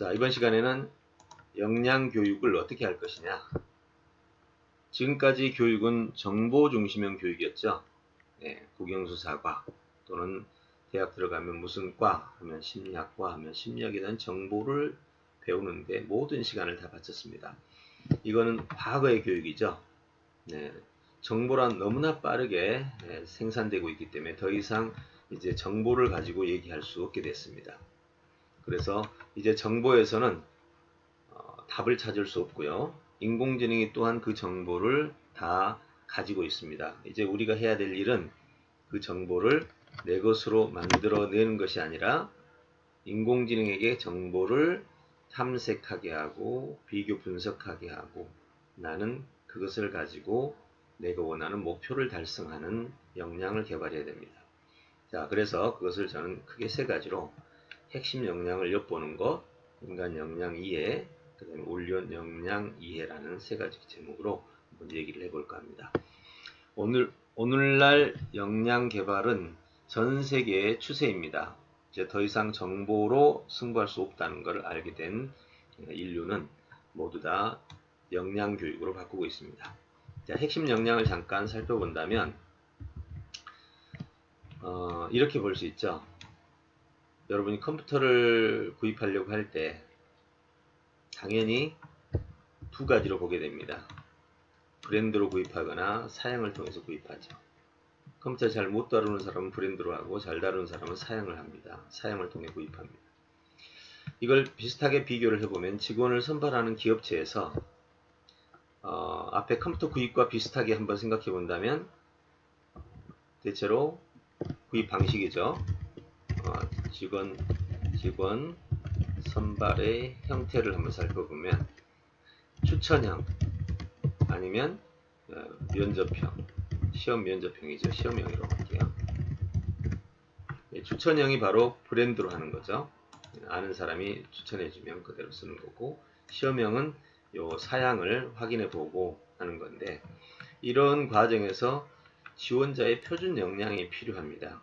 자, 이번 시간에는 역량 교육을 어떻게 할 것이냐. 지금까지 교육은 정보 중심형 교육이었죠. 네, 국영수사과 또는 대학 들어가면 무슨 과 하면 심리학과 하면 심리학에 대한 정보를 배우는데 모든 시간을 다 바쳤습니다. 이거는 과거의 교육이죠. 네, 정보란 너무나 빠르게 생산되고 있기 때문에 더 이상 이제 정보를 가지고 얘기할 수 없게 됐습니다. 그래서 이제 정보에서는 답을 찾을 수 없고요. 인공지능이 또한 그 정보를 다 가지고 있습니다. 이제 우리가 해야 될 일은 그 정보를 내 것으로 만들어내는 것이 아니라 인공지능에게 정보를 탐색하게 하고 비교 분석하게 하고 나는 그것을 가지고 내가 원하는 목표를 달성하는 역량을 개발해야 됩니다. 자, 그래서 그것을 저는 크게 세 가지로 핵심 역량을 엿보는 것, 인간 역량 이해, 그 다음에 온리온 역량 이해라는 세 가지 제목으로 한번 얘기를 해볼까 합니다. 오늘날 역량 개발은 전 세계의 추세입니다. 이제 더 이상 정보로 승부할 수 없다는 것을 알게 된 인류는 모두 다 역량 교육으로 바꾸고 있습니다. 자, 핵심 역량을 잠깐 살펴본다면 이렇게 볼 수 있죠. 여러분이 컴퓨터를 구입하려고 할 때 당연히 두 가지로 보게 됩니다. 브랜드로 구입하거나 사양을 통해서 구입하죠. 컴퓨터 잘 못 다루는 사람은 브랜드로 하고 잘 다루는 사람은 사양을 합니다. 사양을 통해 구입합니다. 이걸 비슷하게 비교를 해보면 직원을 선발하는 기업체에서 앞에 컴퓨터 구입과 비슷하게 한번 생각해 본다면 대체로 구입 방식이죠. 직원 선발의 형태를 한번 살펴보면 추천형 아니면 면접형, 시험 면접형이죠. 시험형으로 할게요. 추천형이 바로 브랜드로 하는 거죠. 아는 사람이 추천해주면 그대로 쓰는 거고, 시험형은 요 사양을 확인해 보고 하는 건데, 이런 과정에서 지원자의 표준 역량이 필요합니다.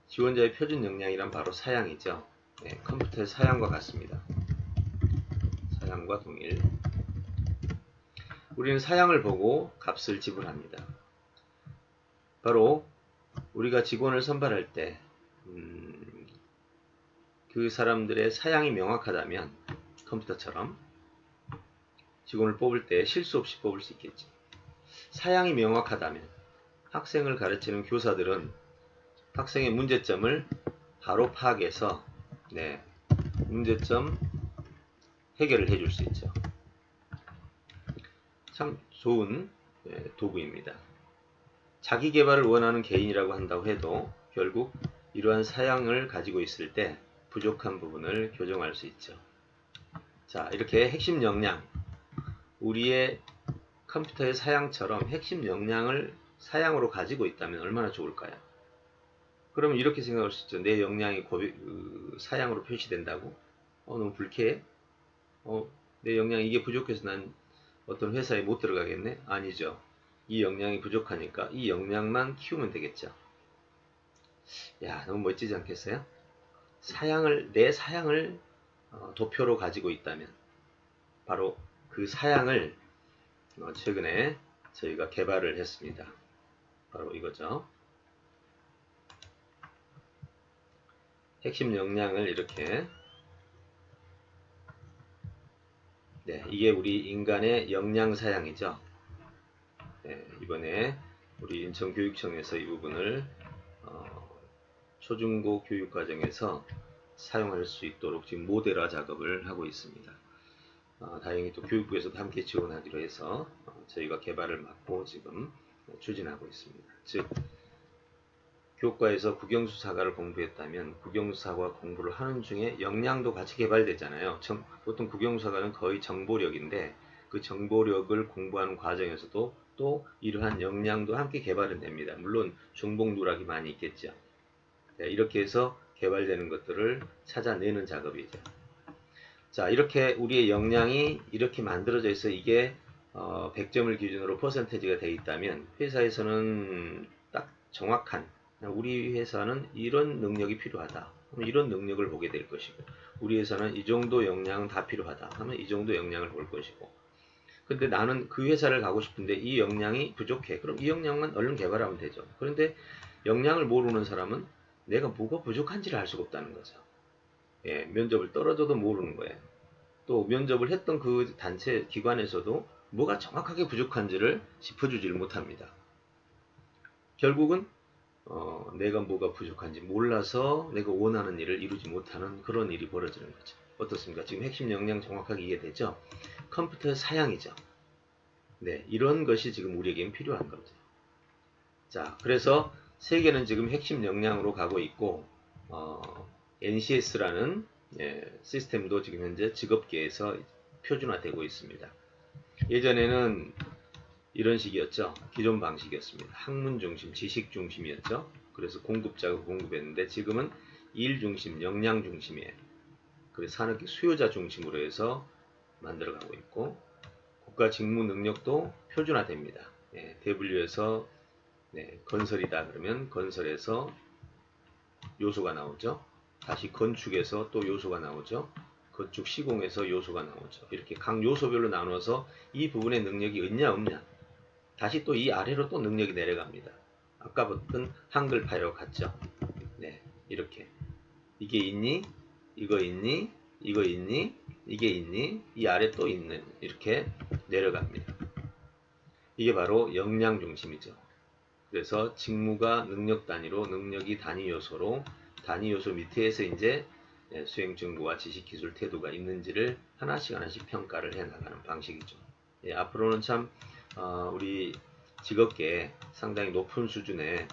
지원자의 표준 역량이란 바로 사양이죠. 네, 컴퓨터의 사양과 같습니다. 사양과 동일. 우리는 사양을 보고 값을 지불합니다. 바로 우리가 직원을 선발할 때 그 사람들의 사양이 명확하다면 컴퓨터처럼 직원을 뽑을 때 실수 없이 뽑을 수 있겠죠. 사양이 명확하다면 학생을 가르치는 교사들은 학생의 문제점을 바로 파악해서 문제점 해결을 해줄 수 있죠. 참 좋은 도구입니다. 자기 개발을 원하는 개인이라고 한다고 해도 결국 이러한 사양을 가지고 있을 때 부족한 부분을 교정할 수 있죠. 자, 이렇게 핵심 역량, 우리의 컴퓨터의 사양처럼 핵심 역량을 사양으로 가지고 있다면 얼마나 좋을까요? 그러면 이렇게 생각할 수 있죠. 내 역량이 사양으로 표시된다고? 너무 불쾌해? 내 역량이 이게 부족해서 난 어떤 회사에 못 들어가겠네? 아니죠. 이 역량이 부족하니까 이 역량만 키우면 되겠죠. 야, 너무 멋지지 않겠어요? 내 사양을 도표로 가지고 있다면 바로 그 사양을 최근에 저희가 개발을 했습니다. 바로 이거죠. 핵심 역량을 이렇게 이게 우리 인간의 역량 사양이죠. 이번에 우리 인천교육청에서 이 부분을 초중고 교육과정에서 사용할 수 있도록 지금 모델화 작업을 하고 있습니다. 다행히 또 교육부에서도 함께 지원하기로 해서 저희가 개발을 맡고 지금 추진하고 있습니다. 즉 교과에서 국영수사과를 공부했다면 국영수사과 공부를 하는 중에 역량도 같이 개발되잖아요. 보통 국영수사과는 거의 정보력인데 그 정보력을 공부하는 과정에서도 또 이러한 역량도 함께 개발은 됩니다. 물론 중복 누락이 많이 있겠죠. 이렇게 해서 개발되는 것들을 찾아내는 작업이죠. 자, 이렇게 우리의 역량이 이렇게 만들어져 있어 이게 100점을 기준으로 퍼센테이지가 되어 있다면 회사에서는 딱 정확한 우리 회사는 이런 능력이 필요하다. 이런 능력을 보게 될 것이고 우리 회사는 이 정도 역량은 다 필요하다 하면 이 정도 역량을 볼 것이고, 근데 나는 그 회사를 가고 싶은데 이 역량이 부족해. 그럼 이 역량만 얼른 개발하면 되죠. 그런데 역량을 모르는 사람은 내가 뭐가 부족한지를 알 수가 없다는 거죠. 예, 면접을 떨어져도 모르는 거예요. 또 면접을 했던 그 단체 기관에서도 뭐가 정확하게 부족한지를 짚어주지를 못합니다. 결국은 내가 뭐가 부족한지 몰라서 내가 원하는 일을 이루지 못하는 그런 일이 벌어지는 거죠. 어떻습니까? 지금 핵심 역량 정확하게 이해되죠? 컴퓨터 사양이죠. 네, 이런 것이 지금 우리에겐 필요한 겁니다. 자, 그래서 세계는 지금 핵심 역량으로 가고 있고, NCS라는 시스템도 지금 현재 직업계에서 표준화되고 있습니다. 예전에는 이런 식이었죠. 기존 방식이었습니다. 학문 중심, 지식 중심이었죠. 그래서 공급자가 공급했는데 지금은 일 중심, 역량 중심이에요. 그래서 산업계 수요자 중심으로 해서 만들어가고 있고, 국가 직무 능력도 표준화됩니다. 대분류에서 건설이다 그러면 건설에서 요소가 나오죠. 다시 건축에서 또 요소가 나오죠. 건축 시공에서 요소가 나오죠. 이렇게 각 요소별로 나눠서 이 부분에 능력이 있냐 없냐, 다시 또 이 아래로 또 능력이 내려갑니다. 아까 봤던 한글 파일과 같죠. 네, 이렇게 이게 있니? 이거 있니? 이거 있니? 이게 있니? 이 아래 또 있는, 이렇게 내려갑니다. 이게 바로 역량 중심이죠. 그래서 직무가 능력 단위로, 능력이 단위 요소로, 단위 요소 밑에서 이제 수행 정보와 지식, 기술, 태도가 있는지를 하나씩 하나씩 평가를 해 나가는 방식이죠. 앞으로는 참 우리 직업계에 상당히 높은 수준의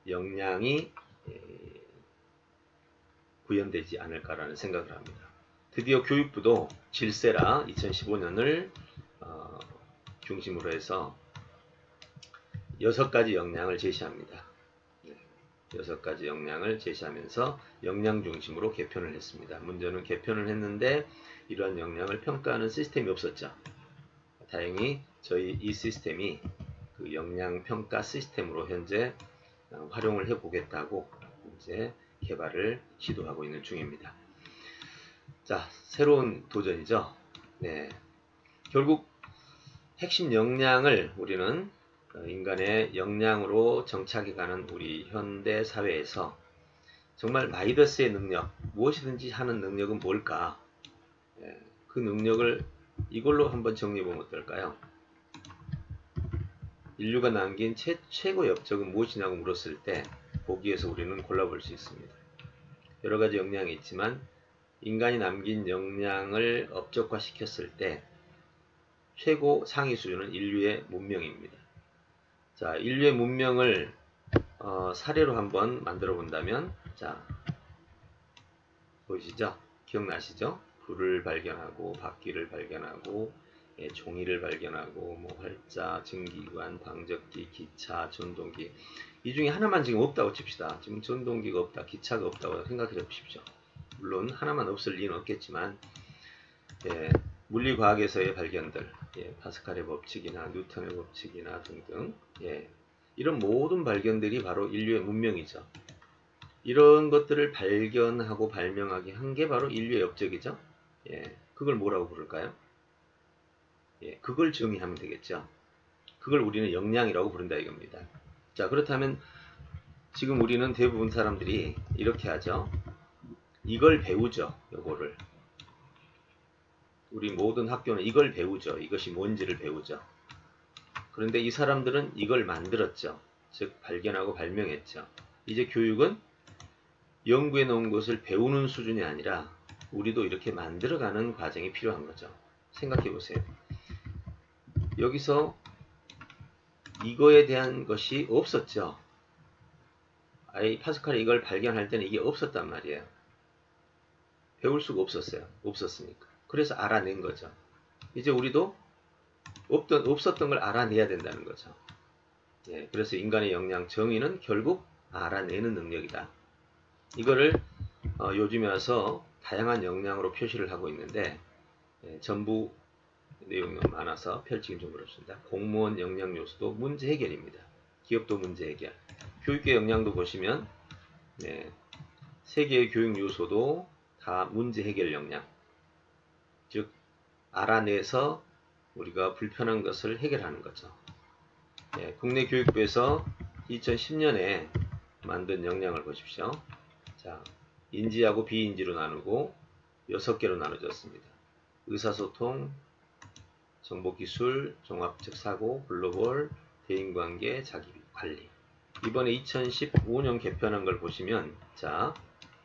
역량이 구현되지 않을까라는 생각을 합니다. 드디어 교육부도 질세라 2015년을 중심으로 해서 6가지 역량을 제시합니다. 6가지 역량을 제시하면서 역량 중심으로 개편을 했습니다. 문제는 개편을 했는데 이러한 역량을 평가하는 시스템이 없었죠. 다행히 저희 이 시스템이 그 역량 평가 시스템으로 현재 활용을 해보겠다고 이제 개발을 시도하고 있는 중입니다. 자, 새로운 도전이죠. 네, 결국 핵심 역량을 우리는 인간의 역량으로 정착해가는 우리 현대 사회에서 정말 마이더스의 능력, 무엇이든지 하는 능력은 뭘까? 그 능력을 이걸로 한번 정리해보면 어떨까요? 인류가 남긴 최고의 업적은 무엇이냐고 물었을 때 거기에서 우리는 골라볼 수 있습니다. 여러 가지 역량이 있지만 인간이 남긴 역량을 업적화 시켰을 때 최고 상위 수준은 인류의 문명입니다. 자, 인류의 문명을 사례로 한번 만들어 본다면, 자, 보이시죠? 기억나시죠? 불을 발견하고, 바퀴를 발견하고, 종이를 발견하고, 뭐 활자, 증기관, 방적기, 기차, 전동기. 이 중에 하나만 지금 없다고 칩시다. 지금 전동기가 없다, 기차가 없다고 생각해 보십시오. 물론 하나만 없을 리는 없겠지만, 물리과학에서의 발견들, 파스칼의 법칙이나 뉴턴의 법칙이나 등등, 이런 모든 발견들이 바로 인류의 문명이죠. 이런 것들을 발견하고 발명하게 한 게 바로 인류의 업적이죠. 그걸 뭐라고 부를까요? 그걸 정의하면 되겠죠. 그걸 우리는 역량이라고 부른다 이겁니다. 자, 그렇다면 지금 우리는 대부분 사람들이 이렇게 하죠. 이걸 배우죠. 요거를. 우리 모든 학교는 이걸 배우죠. 이것이 뭔지를 배우죠. 그런데 이 사람들은 이걸 만들었죠. 즉 발견하고 발명했죠. 이제 교육은 연구해 놓은 것을 배우는 수준이 아니라 우리도 이렇게 만들어가는 과정이 필요한 거죠. 생각해 보세요. 여기서 이거에 대한 것이 없었죠. 파스칼이 이걸 발견할 때는 이게 없었단 말이에요. 배울 수가 없었어요. 없었으니까. 그래서 알아낸 거죠. 이제 우리도 없었던 걸 알아내야 된다는 거죠. 그래서 인간의 역량 정의는 결국 알아내는 능력이다. 이거를 요즘에 와서 다양한 역량으로 표시를 하고 있는데 전부 내용이 많아서 펼치긴 좀 그렇습니다. 공무원 역량 요소도 문제 해결입니다. 기업도 문제 해결. 교육계 역량도 보시면 세 개의 교육 요소도 다 문제 해결 역량, 즉 알아내서 우리가 불편한 것을 해결하는 거죠. 예, 국내 교육부에서 2010년에 만든 역량을 보십시오. 자, 인지하고 비인지로 나누고 6개로 나눠졌습니다. 의사소통, 정보기술, 종합적 사고, 글로벌, 대인관계, 자기관리. 이번에 2015년 개편한 걸 보시면, 자,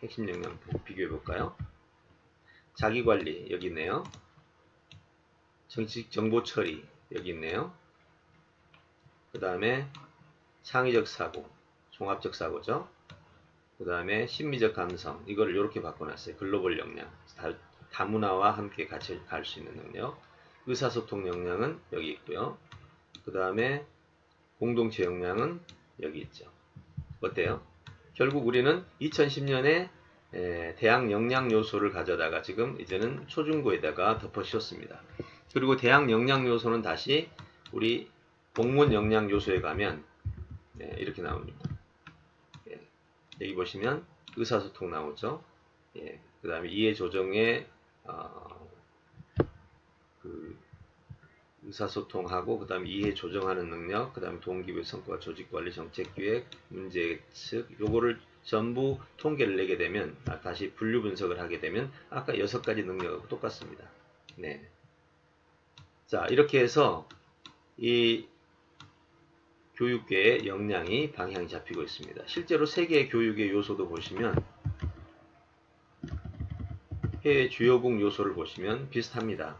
핵심 역량 비교해 볼까요? 자기관리 여기 있네요. 정치적 정보 처리 여기 있네요. 그 다음에 창의적 사고, 종합적 사고죠. 그 다음에 심리적 감성, 이거를 이렇게 바꿔놨어요. 글로벌 역량, 다문화와 함께 같이 갈 수 있는 능력. 의사소통 역량은 여기 있고요. 그 다음에 공동체 역량은 여기 있죠. 어때요? 결국 우리는 2010년에 대학 역량 요소를 가져다가 지금 이제는 초중고에다가 덮어 씌웠습니다. 그리고 대학 역량 요소는 다시 우리 공무원 역량 요소에 가면 이렇게 나옵니다. 여기 보시면 의사소통 나오죠. 그 다음에 이해조정의 의사소통하고 그 다음에 이해조정하는 능력, 그 다음에 동기부여 성과, 조직관리, 정책기획, 문제측, 요거를 전부 통계를 내게 되면 다시 분류 분석을 하게 되면 아까 6가지 능력하고 똑같습니다. 네. 자, 이렇게 해서 이 교육계의 역량이 방향이 잡히고 있습니다. 실제로 세계 교육의 요소도 보시면 해외 주요국 요소를 보시면 비슷합니다.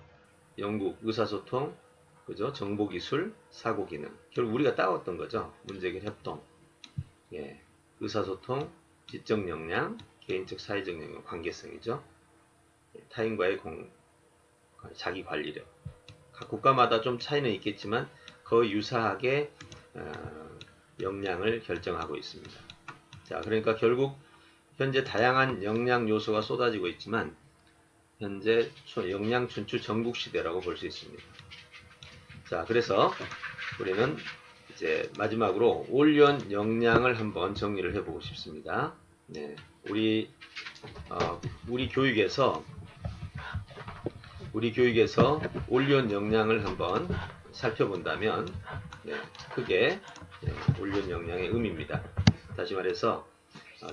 영국 의사소통, 그죠? 정보기술, 사고기능. 결국 우리가 따왔던 거죠. 문제해결 협동, 의사소통, 지적 역량, 개인적 사회적 역량, 관계성이죠. 타인과의 자기 관리력. 각 국가마다 좀 차이는 있겠지만 거의 유사하게 역량을 결정하고 있습니다. 자, 그러니까 결국 현재 다양한 역량 요소가 쏟아지고 있지만 현재 역량 춘추 전국 시대라고 볼 수 있습니다. 자, 그래서 우리는 이제 마지막으로 올연 역량을 한번 정리를 해보고 싶습니다. 네, 우리 교육에서 올연 역량을 한번 살펴본다면 크게 올연 역량의 의미입니다. 다시 말해서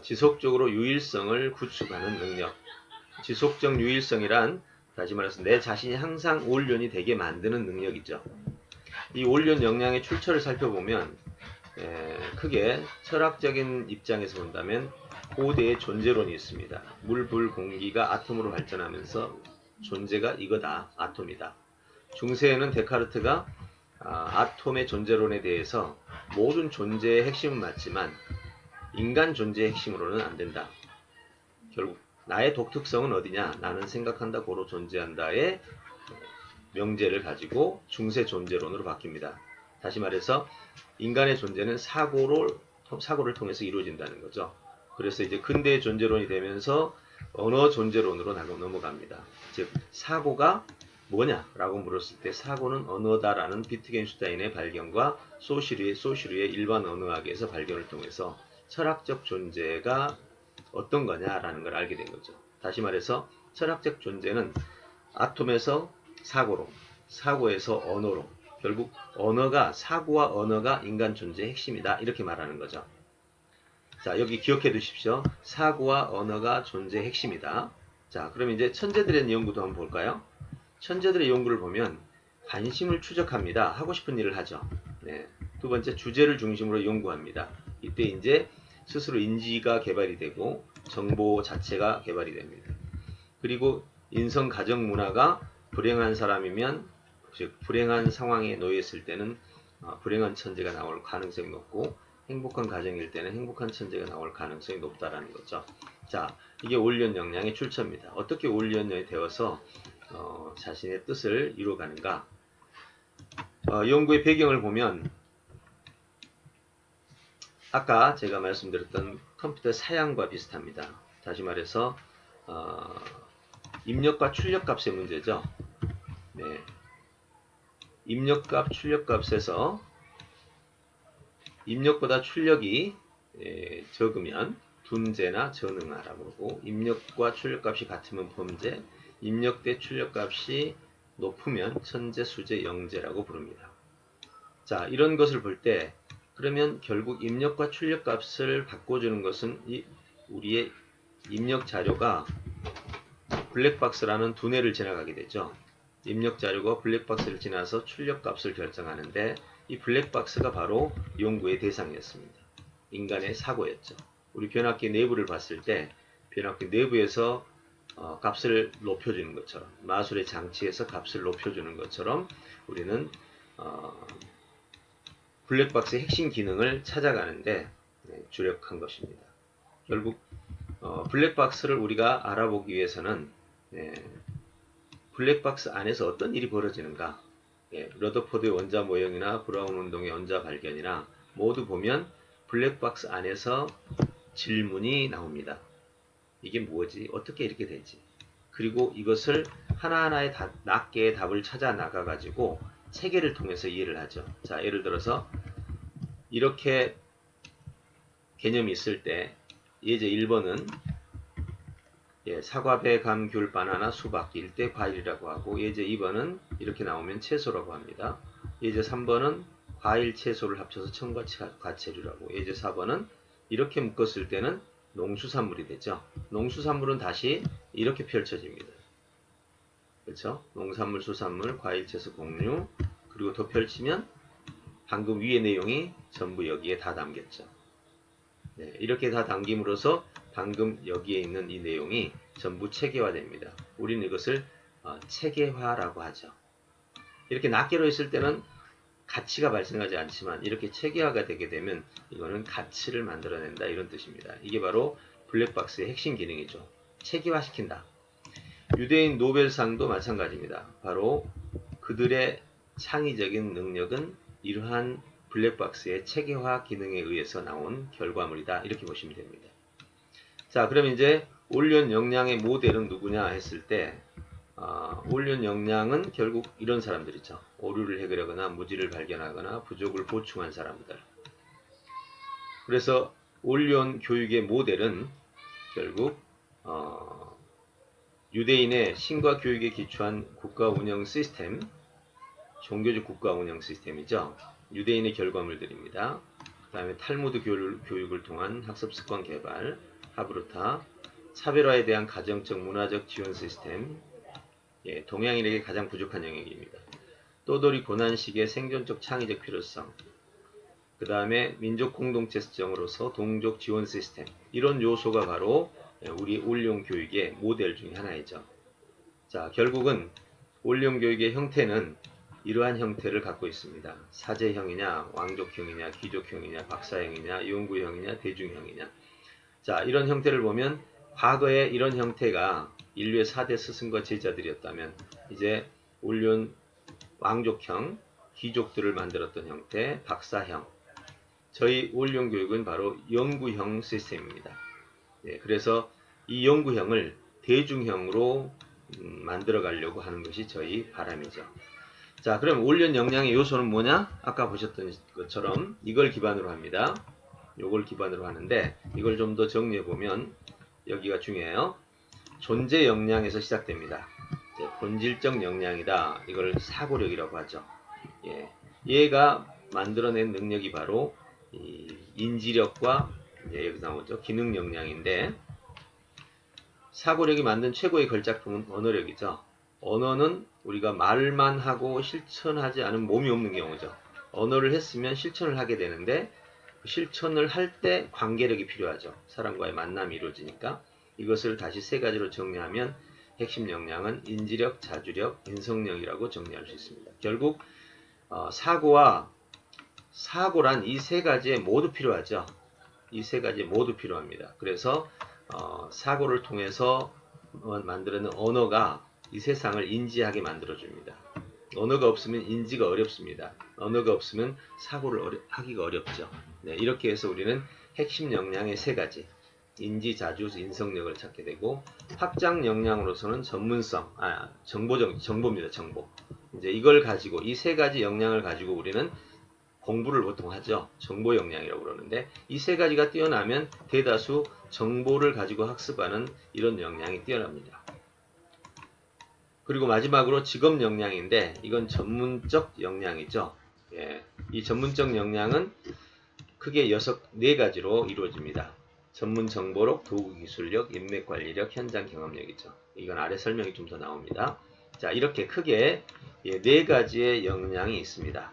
지속적으로 유일성을 구축하는 능력. 지속적 유일성이란 다시 말해서 내 자신이 항상 올연이 되게 만드는 능력이죠. 이 올연 역량의 출처를 살펴보면 크게 철학적인 입장에서 본다면 고대의 존재론이 있습니다. 물, 불, 공기가 아톰으로 발전하면서 존재가 이거다. 아톰이다. 중세에는 데카르트가 아톰의 존재론에 대해서 모든 존재의 핵심은 맞지만 인간 존재의 핵심으로는 안 된다. 결국 나의 독특성은 어디냐? 나는 생각한다, 고로 존재한다의 명제를 가지고 중세 존재론으로 바뀝니다. 다시 말해서 인간의 존재는 사고를 통해서 이루어진다는 거죠. 그래서 이제 근대의 존재론이 되면서 언어 존재론으로 넘어갑니다. 즉 사고가 뭐냐라고 물었을 때 사고는 언어다라는 비트겐슈타인의 발견과 소시르의 일반 언어학에서 발견을 통해서 철학적 존재가 어떤 거냐라는 걸 알게 된 거죠. 다시 말해서 철학적 존재는 아톰에서 사고로, 사고에서 언어로, 결국 사고와 언어가 인간 존재의 핵심이다. 이렇게 말하는 거죠. 자, 여기 기억해 두십시오. 사고와 언어가 존재의 핵심이다. 자, 그럼 이제 천재들의 연구도 한번 볼까요? 천재들의 연구를 보면 관심을 추적합니다. 하고 싶은 일을 하죠. 두 번째, 주제를 중심으로 연구합니다. 이때 이제 스스로 인지가 개발이 되고 정보 자체가 개발이 됩니다. 그리고 인성 가정 문화가 불행한 사람이면 즉 불행한 상황에 놓였을 때는 불행한 천재가 나올 가능성이 높고 행복한 가정일 때는 행복한 천재가 나올 가능성이 높다라는 거죠. 자, 이게 올연 역량의 출처입니다. 어떻게 올연이 되어서 자신의 뜻을 이루어가는가? 연구의 배경을 보면 아까 제가 말씀드렸던 컴퓨터 사양과 비슷합니다. 다시 말해서 입력과 출력값의 문제죠. 입력값, 출력값에서 입력보다 출력이 적으면 둔재나 전응하라고 그러고, 입력과 출력값이 같으면 범재, 입력대 출력값이 높으면 천재, 수재, 영재라고 부릅니다. 자, 이런 것을 볼 때 그러면 결국 입력과 출력값을 바꿔주는 것은 우리의 입력 자료가 블랙박스라는 두뇌를 지나가게 되죠. 입력 자료가 블랙박스를 지나서 출력값을 결정하는데, 이 블랙박스가 바로 연구의 대상이었습니다. 인간의 사고였죠. 우리 변압기 내부를 봤을 때 변압기 내부에서 값을 높여주는 것처럼, 마술의 장치에서 값을 높여주는 것처럼 우리는 블랙박스의 핵심 기능을 찾아가는데 주력한 것입니다. 결국 블랙박스를 우리가 알아보기 위해서는 블랙박스 안에서 어떤 일이 벌어지는가, 러더포드의 원자 모형이나 브라운 운동의 원자 발견이나 모두 보면 블랙박스 안에서 질문이 나옵니다. 이게 뭐지? 어떻게 이렇게 되지? 그리고 이것을 하나하나의 낱개의 답을 찾아 나가 가지고 체계를 통해서 이해를 하죠. 자, 예를 들어서 이렇게 개념이 있을 때 예제 1번은 사과, 배, 감, 귤, 바나나, 수박, 일대 과일이라고 하고, 예제 2번은 이렇게 나오면 채소라고 합니다. 예제 3번은 과일, 채소를 합쳐서 첨과 과채류라고, 예제 4번은 이렇게 묶었을 때는 농수산물이 되죠. 농수산물은 다시 이렇게 펼쳐집니다. 그렇죠? 농산물, 수산물, 과일, 채소, 곡류, 그리고 더 펼치면 방금 위의 내용이 전부 여기에 다 담겼죠. 이렇게 다 담김으로써 방금 여기에 있는 이 내용이 전부 체계화됩니다. 우리는 이것을 체계화라고 하죠. 이렇게 낱개로 있을 때는 가치가 발생하지 않지만, 이렇게 체계화가 되게 되면 이거는 가치를 만들어낸다, 이런 뜻입니다. 이게 바로 블랙박스의 핵심 기능이죠. 체계화시킨다. 유대인 노벨상도 마찬가지입니다. 바로 그들의 창의적인 능력은 이러한 블랙박스의 체계화 기능에 의해서 나온 결과물이다, 이렇게 보시면 됩니다. 자, 그럼 이제 올리언 역량의 모델은 누구냐 했을 때, 올리언 역량은 결국 이런 사람들이죠. 오류를 해결하거나 무지를 발견하거나 부족을 보충한 사람들. 그래서 올리언 교육의 모델은 결국 유대인의 신과 교육에 기초한 국가 운영 시스템, 종교적 국가 운영 시스템이죠. 유대인의 결과물들입니다. 그 다음에 탈무드 교육을 통한 학습 습관 개발, 하브루타, 차별화에 대한 가정적 문화적 지원 시스템, 동양인에게 가장 부족한 영역입니다. 또돌이 고난식의 생존적 창의적 필요성, 그 다음에 민족 공동체 수정으로서 동족 지원 시스템, 이런 요소가 바로 우리 올리온 교육의 모델 중에 하나이죠. 자, 결국은 올리온 교육의 형태는 이러한 형태를 갖고 있습니다. 사제형이냐, 왕족형이냐, 귀족형이냐, 박사형이냐, 연구형이냐, 대중형이냐. 자, 이런 형태를 보면 과거에 이런 형태가 인류의 4대 스승과 제자들이었다면, 이제 올리온 왕족형, 귀족들을 만들었던 형태, 박사형. 저희 올리온 교육은 바로 연구형 시스템입니다. 그래서 이 연구형을 대중형으로 만들어 가려고 하는 것이 저희 바람이죠. 자, 그럼 올리온 역량의 요소는 뭐냐? 아까 보셨던 것처럼 이걸 기반으로 합니다. 요걸 기반으로 하는데, 이걸 좀 더 정리해 보면 여기가 중요해요. 존재 역량에서 시작됩니다. 본질적 역량이다. 이걸 사고력이라고 하죠. 얘가 만들어낸 능력이 바로 인지력과 여기 나오죠. 기능 역량인데, 사고력이 만든 최고의 걸작품은 언어력이죠. 언어는 우리가 말만 하고 실천하지 않은 몸이 없는 경우죠. 언어를 했으면 실천을 하게 되는데, 실천을 할 때 관계력이 필요하죠. 사람과의 만남이 이루어지니까. 이것을 다시 세 가지로 정리하면 핵심 역량은 인지력, 자주력, 인성력이라고 정리할 수 있습니다. 결국 사고란 이 세 가지에 모두 필요하죠. 이 세 가지에 모두 필요합니다. 그래서 사고를 통해서 만들어낸 언어가 이 세상을 인지하게 만들어줍니다. 언어가 없으면 인지가 어렵습니다. 언어가 없으면 사고를 하기가 어렵죠. 이렇게 해서 우리는 핵심 역량의 세 가지, 인지, 자주, 인성력을 찾게 되고, 확장 역량으로서는 전문성, 정보입니다. 정보. 이제 이걸 가지고, 이 세 가지 역량을 가지고 우리는 공부를 보통 하죠. 정보 역량이라고 그러는데 이 세 가지가 뛰어나면 대다수 정보를 가지고 학습하는 이런 역량이 뛰어납니다. 그리고 마지막으로 직업 역량인데 이건 전문적 역량이죠. 예, 이 전문적 역량은 크게 4가지로 이루어집니다. 전문 정보력, 도구 기술력, 인맥 관리력, 현장 경험력이죠. 이건 아래 설명이 좀 더 나옵니다. 자, 이렇게 크게 4가지의 역량이 있습니다.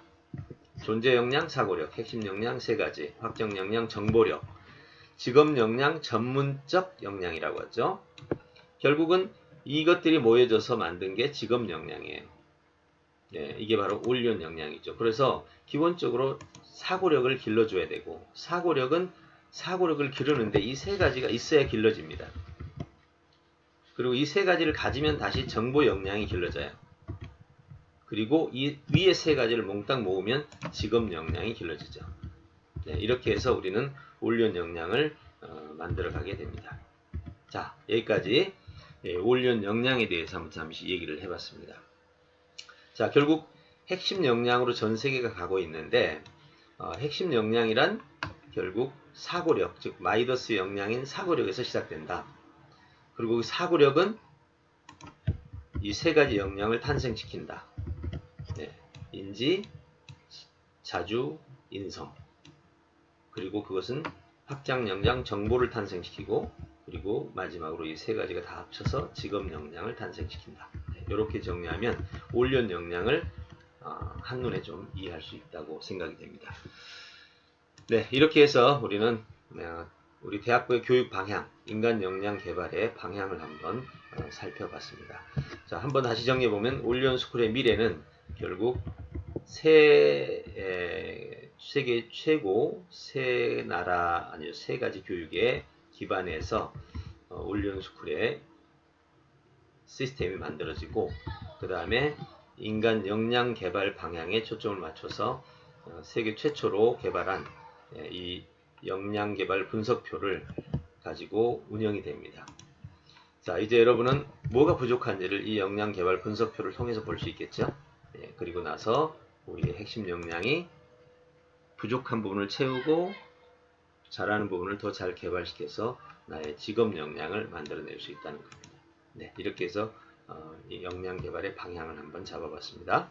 존재 역량, 사고력, 핵심 역량 3가지, 확정 역량, 정보력, 직업 역량, 전문적 역량이라고 하죠. 결국은 이것들이 모여져서 만든 게 직업 역량이에요. 예, 이게 바로 올리온 역량이죠. 그래서 기본적으로 사고력을 길러줘야 되고 사고력은 사고력을 기르는데 이 3가지가 있어야 길러집니다. 그리고 이 3가지를 가지면 다시 정보 역량이 길러져요. 그리고 이 위에 3가지를 몽땅 모으면 직업 역량이 길러지죠. 네, 이렇게 해서 우리는 올리온 역량을 만들어 가게 됩니다. 자, 여기까지 올리온 역량에 대해서 한번 잠시 얘기를 해봤습니다. 자, 결국 핵심 역량으로 전 세계가 가고 있는데 핵심 역량이란 결국 사고력, 즉 마이더스 역량인 사고력에서 시작된다. 그리고 그 사고력은 이 3가지 역량을 탄생시킨다. 네, 인지, 자주, 인성. 그리고 그것은 확장 역량, 정보를 탄생시키고 그리고 마지막으로 이 3가지가 다 합쳐서 직업 역량을 탄생시킨다. 네, 이렇게 정리하면 올리온 역량을 한눈에 좀 이해할 수 있다고 생각이 됩니다. 네, 이렇게 해서 우리는 우리 대학부의 교육 방향, 인간 역량 개발의 방향을 한번 살펴봤습니다. 자, 한번 다시 정리해보면 올리온 스쿨의 미래는 결국 세계 최고 3나라 아니요 3가지 교육에 기반해서 올리온 스쿨의 시스템이 만들어지고 그 다음에 인간 역량 개발 방향에 초점을 맞춰서 세계 최초로 개발한 이 역량 개발 분석표를 가지고 운영이 됩니다. 자, 이제 여러분은 뭐가 부족한지를 이 역량 개발 분석표를 통해서 볼 수 있겠죠? 그리고 나서 우리의 핵심 역량이 부족한 부분을 채우고 잘하는 부분을 더 잘 개발시켜서 나의 직업 역량을 만들어낼 수 있다는 겁니다. 네, 이렇게 해서 이 역량 개발의 방향을 한번 잡아봤습니다.